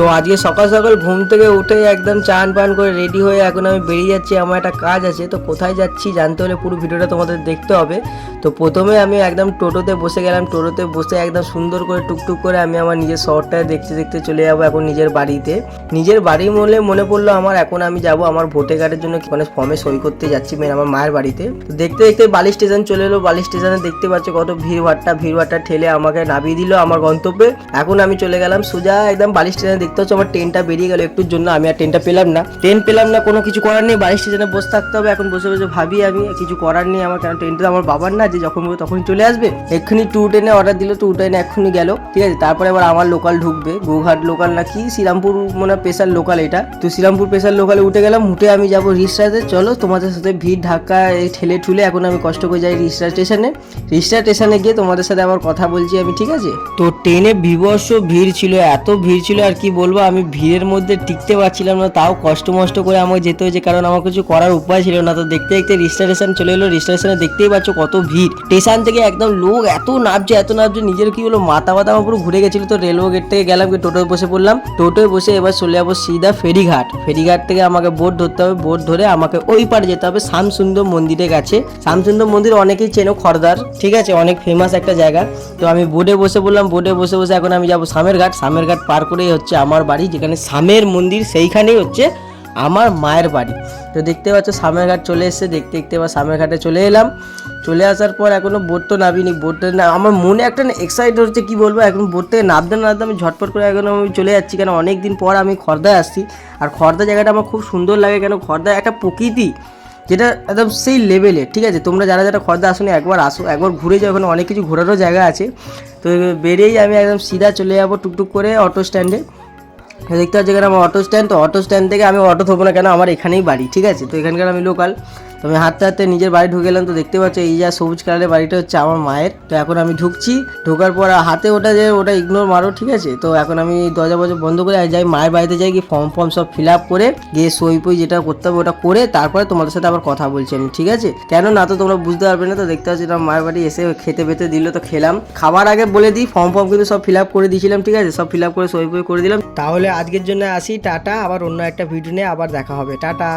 তো আজকে সকাল সকাল ঘুম থেকে উঠে একদম চান পান করে রেডি হয়ে এখন আমি বেরিয়ে যাচ্ছি। আমার একটা কাজ আছে, তো কোথায় যাচ্ছি জানতে হলে পুরো ভিডিওটা তোমাদের দেখতে হবে। তো প্রথমে আমি একদম টোটোতে বসে গেলাম। টোটোতে বসে একদম সুন্দর করে টুকটুক করে আমি আমার নিজের শহরটা দেখতে দেখতে চলে যাবো এখন নিজের বাড়িতে। নিজের বাড়ি মনে পড়লো আমার, এখন আমি যাব আমার ভোটার কার্ডের জন্য মানে ফর্মে সই করতে যাচ্ছি আমার মায়ের বাড়িতে। তো দেখতে দেখতে বালি স্টেশন চলে এলো। বালি স্টেশনে দেখতে পাচ্ছি কত ভিড়ভাট্টা ঠেলে আমাকে নামিয়ে দিল আমার গন্তব্যে। এখন আমি চলে গেলাম সোজা একদম বালি স্টেশনে। দেখতে হচ্ছে আমার ট্রেনটা বেরিয়ে গেল একটুর জন্য, আমি আর ট্রেন পেলাম না। কোনো কিছু করার নেই, বালি স্টেশনে বসে থাকতে হবে। এখন বসে বসে ভাবি আমি কিছু করার নেই আমার, কারণ ট্রেনটা আমার বাবার না, যে যখন তখন চলে আসবে। এক্ষুনি টু ট্রেনে অর্ডার দিল, টু ট্রেনে এক্ষুনি গেল, ঠিক আছে। তারপরে আবার আমার লোকাল ঢুকবে, গোঘাট লোকাল না কি শ্রীরামপুর মনে স্পেশাল লোকাল এটা। তো শ্রীরামপুর স্পেশাল লোকালে উঠে গেলাম। উঠে আমি যাবো রিস্টাতে। চলো তোমাদের সাথে ভিড় ঢাকা ঠেলে ঠুলে এখন আমি কষ্ট করে যাই রিস্টা স্টেশনে গিয়ে তোমাদের সাথে আবার কথা বলছি আমি, ঠিক আছে। তো ট্রেনে বিভৎস ভিড় ছিল, এত ভিড় ছিল আর কি বলবো। আমি ভিড়ের মধ্যে টিকতে পারছিলাম না, তাও কষ্ট করে আমাকে যেতে হয়েছে, কারণ আমার কিছু করার উপায় ছিল না। তো দেখতে দেখতে রিস্টেশন চলে এলো। রিস্টেশনে দেখতেই পাচ্ছ কত ভিড়। স্টেশন থেকে একদম লোক এত নামছে নিজের কি হলো মাথা আমার পুরো ঘুরে গেছিল। তো রেলওয়ে গেট থেকে গেলাম, টোটোয় বসে পড়লাম। টোটোয় বসে এবার চলে যাবো সিধা ফেরিঘাট থেকে আমাকে বোট ধরতে হবে। বোট ধরে আমাকে ওই পারে যেতে হবে শ্যামসুন্দর মন্দিরের কাছে। শ্যামসুন্দর মন্দির অনেকেই চেনো, খড়দার, ঠিক আছে, অনেক ফেমাস একটা জায়গা। তো আমি বোটে বসে পড়লাম। বোটে বসে এখন আমি যাবো শামের ঘাট পার করেই হচ্ছে আমার বাড়ি, যেখানে শামের মন্দির সেইখানেই হচ্ছে আমার মায়ের বাড়ি। তো দেখতে পাচ্ছ শামের ঘাট চলে এসেছে। দেখতে দেখতে এবার শামের ঘাটে চলে এলাম। চলে আসার পর এখনো বোট তো নামিনি। আমার মনে একটা এক্সাইট হচ্ছে কি বলবো। এখন বোট থেকে নামতে আমি ঝটপট করে এখন আমি চলে যাচ্ছি, কেন অনেক দিন পর আমি খড়দায় আসছি। আর খড়দা জায়গাটা আমার খুব সুন্দর লাগে, কেন খড়দা একটা প্রকৃতি যেটা একদম সেই লেভেলের, ঠিক আছে। তোমরা যারা খড়দা আসোনি একবার আসো, একবার ঘুরে যাও, ওখানে অনেক কিছু ঘোরারও জায়গা আছে। তো বেরিয়েই আমি একদম সিধা চলে যাবো টুকটুক করে অটো স্ট্যান্ডে। দেখতে পাচ্ছি এখানে আমার অটো স্ট্যান্ড। তো অটো স্ট্যান্ড থেকে আমি অটো ধরবো না, কেন আমার এখানেই বাড়ি, ঠিক আছে। তো এখানকার আমি লোকাল। তো আমি হাঁটতে নিজের বাড়ি ঢুকে গেলাম। তো দেখতে পাচ্ছ এই যা সবুজ কালারের বাড়িটা হচ্ছে আমার মায়ের। তো এখন আমি ঢুকছি। ঢোকার পর হাতে ওটা ইগনোর মারো, ঠিক আছে। তো এখন আমি দরজা বন্ধ করে যাই মায়ের বাড়িতে, যাই গিয়ে ফর্ম সব ফিল আপ করে গিয়ে সই যেটা করতে হবে ওটা করে তারপরে তোমাদের সাথে আবার কথা বলছি আমি, ঠিক আছে। কেন না তো তোমরা বুঝতে পারবে না। তো দেখতে পাচ্ছি আমার মায়ের বাড়ি এসে খেতে দিল, তো খেলাম। খাবার আগে বলে দিই ফর্ম কিন্তু সব ফিল আপ করে দিয়েছিলাম, ঠিক আছে। সব ফিল আপ করে সই করে দিলাম। তাহলে আজকের জন্য আসি, টাটা। আবার অন্য একটা ভিডিও নিয়ে আবার দেখা হবে, টাটা।